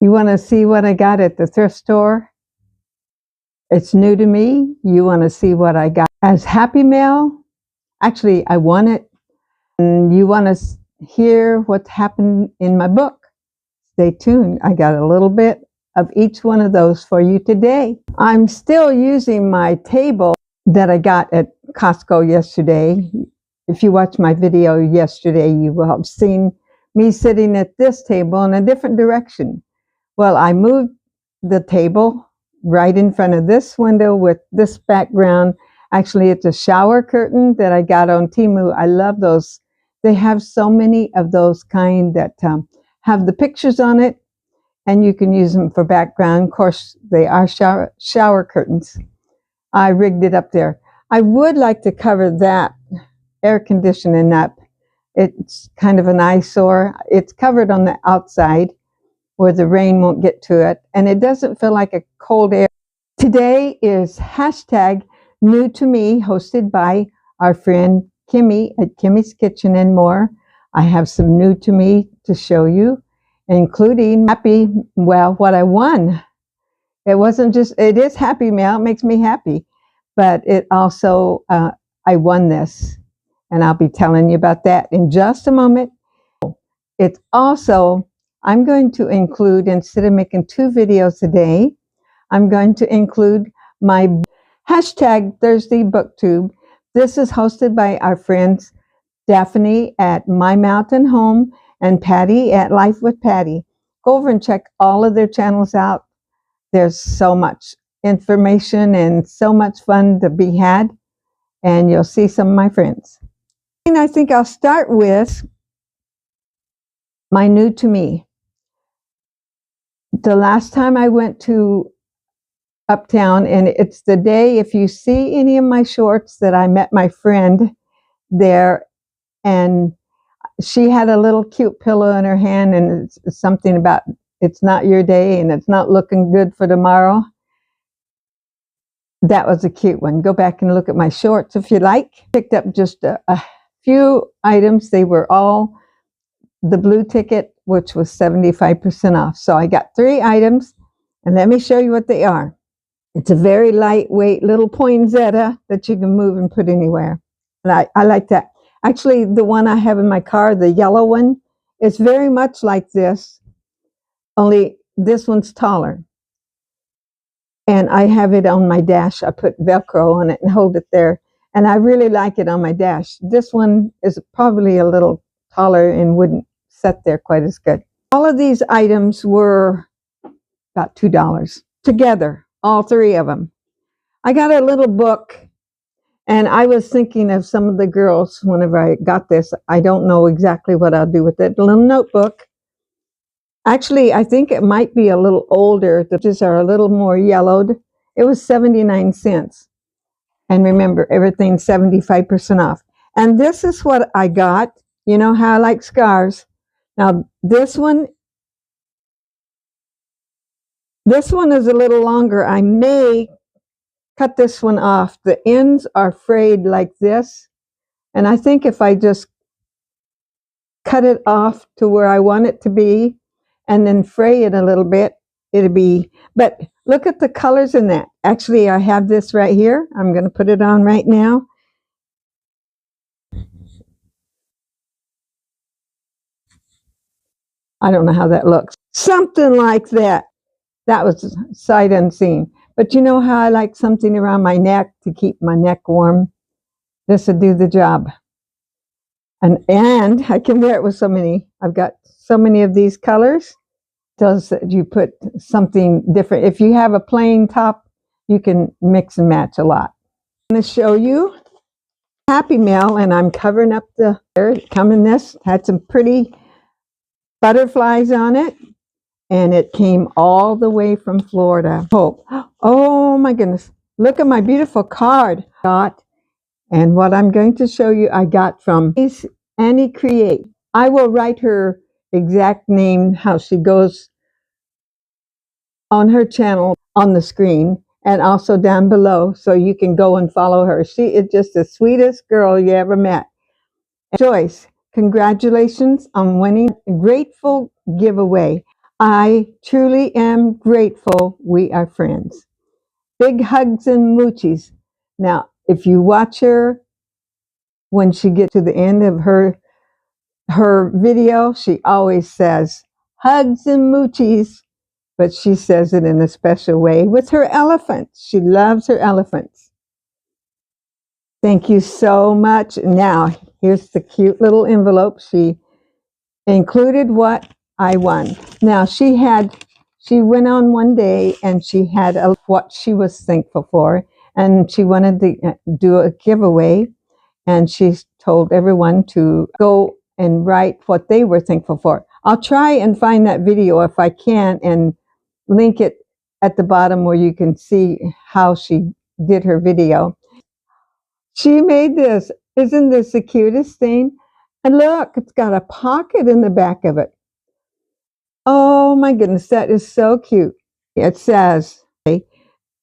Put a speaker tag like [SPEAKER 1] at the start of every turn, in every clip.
[SPEAKER 1] You want to see what I got at the thrift store? It's new to me. You want to see what I got as Happy Mail? Actually, I won it. And you want to hear what's happened in my book? Stay tuned. I got a little bit of each one of those for you today. I'm still using my table that I got at Costco yesterday. If you watched my video yesterday, you will have seen me sitting at this table in a different direction. Well, I moved the table right in front of this window with this background. Actually, it's a shower curtain that I got on Temu. I love those. They have so many of those kind that have the pictures on it, and you can use them for background. Of course, they are shower curtains. I rigged it up there. I would like to cover that air conditioning up. It's kind of an eyesore. It's covered on the outside where the rain won't get to it, and it doesn't feel like a cold air. Today is hashtag New to Me, hosted by our friend Kimmy at Kimmy's Kitchen and More. I have some new to me to show you, including what I won. It wasn't just, it is Happy Mail, it makes me happy, but it also, I won this, and I'll be telling you about that in just a moment. It's also, I'm going to include, instead of making 2 videos a day, I'm going to include my hashtag Thursday BookTube. This is hosted by our friends Daphne at My Mountain Home and Patty at Life with Patty. Go over and check all of their channels out. There's so much information and so much fun to be had, and you'll see some of my friends. And I think I'll start with my new to me. The last time I went to Uptown, and it's the day, if you see any of my shorts, that I met my friend there, and she had a little cute pillow in her hand, and it's something about it's not your day and it's not looking good for tomorrow. That was a cute one. Go back and look at my shorts if you like. Picked up just a few items. They were all the blue ticket, which was 75% off. So I got 3 items, and let me show you what they are. It's a very lightweight little poinsettia that you can move and put anywhere. And I like that. Actually, the one I have in my car, the yellow one, it's very much like this, only this one's taller. And I have it on my dash. I put Velcro on it and hold it there. And I really like it on my dash. This one is probably a little taller and wouldn't set there quite as good. All of these items were about $2 together, all 3 of them. I got a little book, and I was thinking of some of the girls whenever I got this. I don't know exactly what I'll do with it. A little notebook. Actually, I think it might be a little older. The pages are a little more yellowed. It was 79 cents. And remember, everything's 75% off. And this is what I got. You know how I like scarves. Now, this one is a little longer. I may cut this one off. The ends are frayed like this. And I think if I just cut it off to where I want it to be and then fray it a little bit, it'll be, but look at the colors in that. Actually, I have this right here. I'm going to put it on right now. I don't know how that looks. Something like that. That was sight unseen. But you know how I like something around my neck to keep my neck warm? This would do the job. And I can wear it with so many. I've got so many of these colors. Does you put something different. If you have a plain top, you can mix and match a lot. I'm going to show you Happy Mail, and I'm covering up the, there it come in this, had some pretty butterflies on it, and it came all the way from Florida. Oh my goodness, look at my beautiful card. And what I'm going to show you, I got from Annie Create. I will write her exact name, how she goes on her channel on the screen, and also down below, so you can go and follow her. She is just the sweetest girl you ever met. And Joyce, congratulations on winning a grateful giveaway. I truly am grateful we are friends. Big hugs and moochies. Now, if you watch her, when she gets to the end of her video, she always says hugs and moochies, but she says it in a special way with her elephants. She loves her elephants. Thank you so much. Now, here's the cute little envelope. She included what I won. Now, she went on one day and she had what she was thankful for, and she wanted to do a giveaway, and she told everyone to go and write what they were thankful for. I'll try and find that video if I can and link it at the bottom where you can see how she did her video. She made this. Isn't this the cutest thing? And look, it's got a pocket in the back of it. Oh my goodness, that is so cute. It says,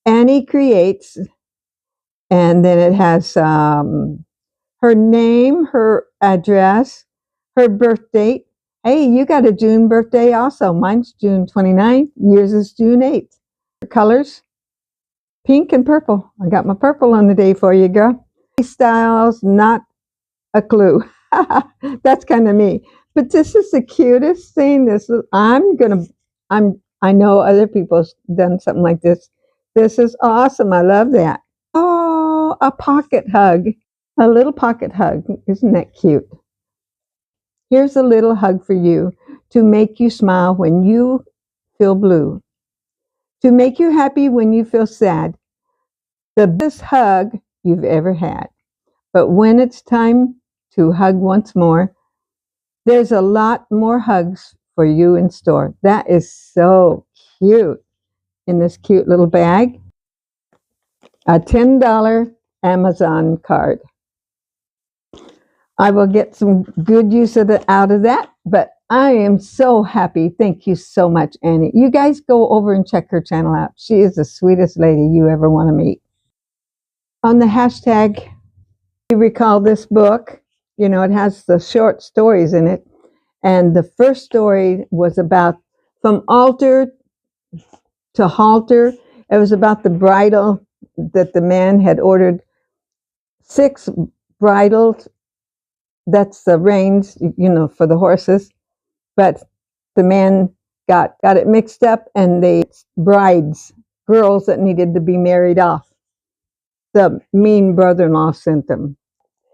[SPEAKER 1] Annie Creates, and then it has her name, her address, her birth date. Hey, you got a June birthday also. Mine's June 29th. Yours is June 8th. Colors, pink and purple. I got my purple on the day for you, girl. Styles, not a clue. That's kind of me. But this is the cutest thing. I know other people's done something like this. This is awesome. I love that. Oh, a pocket hug. A little pocket hug. Isn't that cute? Here's a little hug for you to make you smile when you feel blue, to make you happy when you feel sad. The best hug you've ever had. But when it's time to hug once more, there's a lot more hugs for you in store. That is so cute. In this cute little bag, a $10 Amazon card. I will get some good use out of that, but I am so happy. Thank you so much, Annie. You guys go over and check her channel out. She is the sweetest lady you ever want to meet. On the hashtag, you recall this book, it has the short stories in it. And the first story was about From Altar to Halter. It was about the bridle that the man had ordered 6 bridles. That's the reins, for the horses. But the man got it mixed up, and they brides, girls that needed to be married off. The mean brother-in-law sent them.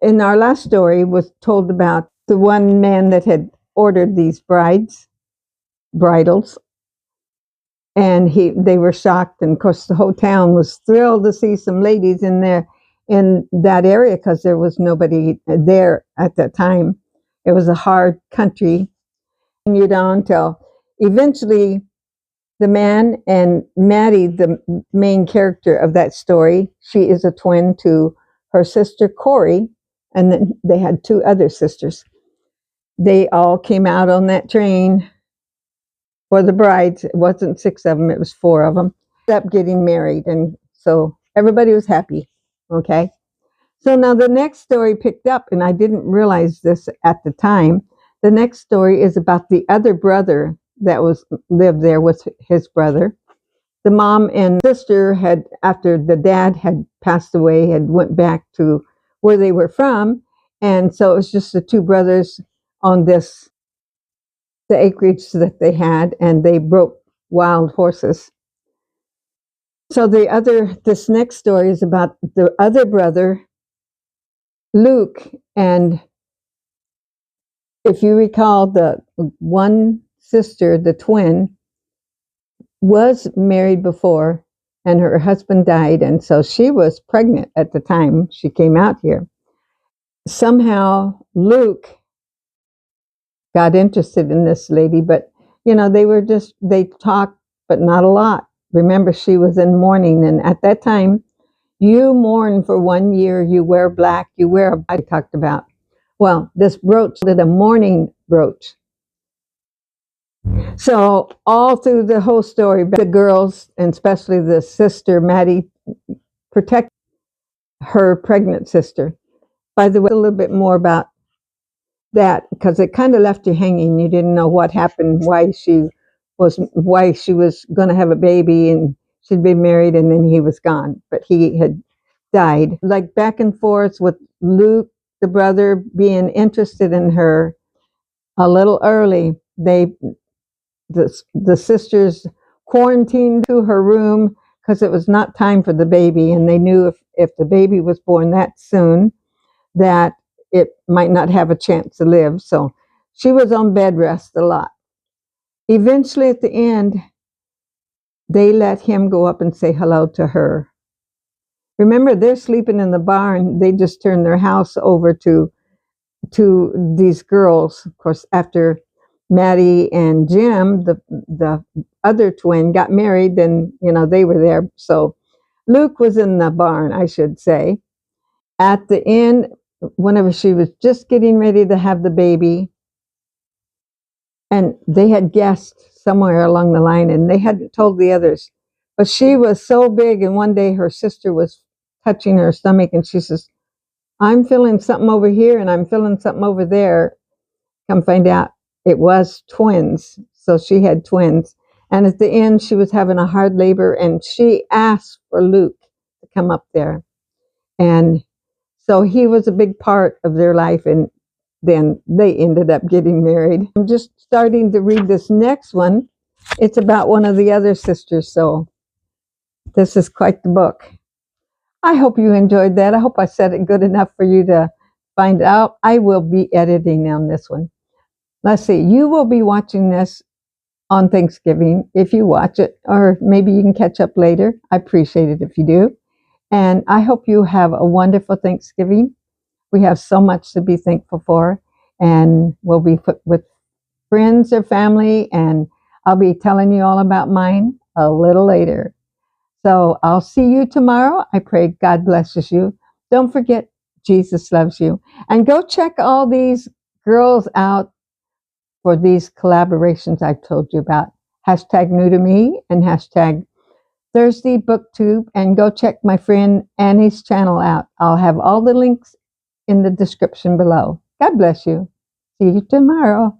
[SPEAKER 1] In our last story was told about the one man that had ordered these bridles, and they were shocked, and of course the whole town was thrilled to see some ladies in that area, because there was nobody there at that time. It was a hard country. Continued on till eventually the man and Maddie, the main character of that story, she is a twin to her sister Corey, and then they had 2 other sisters. They all came out on that train for the brides. It wasn't 6 of them, it was 4 of them. Ended up getting married, and so everybody was happy. Okay. So now the next story picked up, and I didn't realize this at the time. The next story is about the other brother that lived there with his brother. The mom and sister had, after the dad had passed away, had went back to where they were from. And so it was just the 2 brothers on the acreage that they had, and they broke wild horses. So this next story is about the other brother, Luke, and if you recall, the one sister, the twin, was married before, and her husband died, and so she was pregnant at the time she came out here. Somehow Luke got interested in this lady, but they talked, but not a lot. Remember, she was in mourning, and at that time, you mourn for 1 year, you wear black, I talked about. Well, this brooch did a mourning brooch. So all through the whole story, the girls, and especially the sister, Maddie, protect her pregnant sister. By the way, a little bit more about that, because it kind of left you hanging. You didn't know what happened, why she was why she was going to have a baby, and she'd been married, and then he was gone. But he had died. Like back and forth with Luke, the brother, being interested in her a little early. The sisters quarantined to her room because it was not time for the baby, and they knew if the baby was born that soon, that it might not have a chance to live. So she was on bed rest a lot. Eventually, at the end, they let him go up and say hello to her. Remember, they're sleeping in the barn. They just turned their house over to these girls. Of course, after Maddie and Jim, the other twin, got married, then they were there. So Luke was in the barn, I should say. At the end, whenever she was just getting ready to have the baby, and they had guessed somewhere along the line, and they hadn't told the others, but she was so big, and one day her sister was touching her stomach, and she says, I'm feeling something over here, and I'm feeling something over there. Come find out, it was twins. So she had twins. And at the end, she was having a hard labor, and she asked for Luke to come up there. And so he was a big part of their life, and then they ended up getting married. I'm just starting to read this next one. It's about one of the other sisters, so this is quite the book. I hope you enjoyed that. I hope I said it good enough for you to find out. I will be editing on this one. Let's see, you will be watching this on Thanksgiving if you watch it, or maybe you can catch up later. I appreciate it if you do. And I hope you have a wonderful Thanksgiving. We have so much to be thankful for, and we'll be with friends or family, and I'll be telling you all about mine a little later. So I'll see you tomorrow. I pray God blesses you. Don't forget, Jesus loves you. And go check all these girls out for these collaborations I've told you about. Hashtag New to Me and hashtag Thursday BookTube. And go check my friend Annie's channel out. I'll have all the links in the description below. God bless you. See you tomorrow.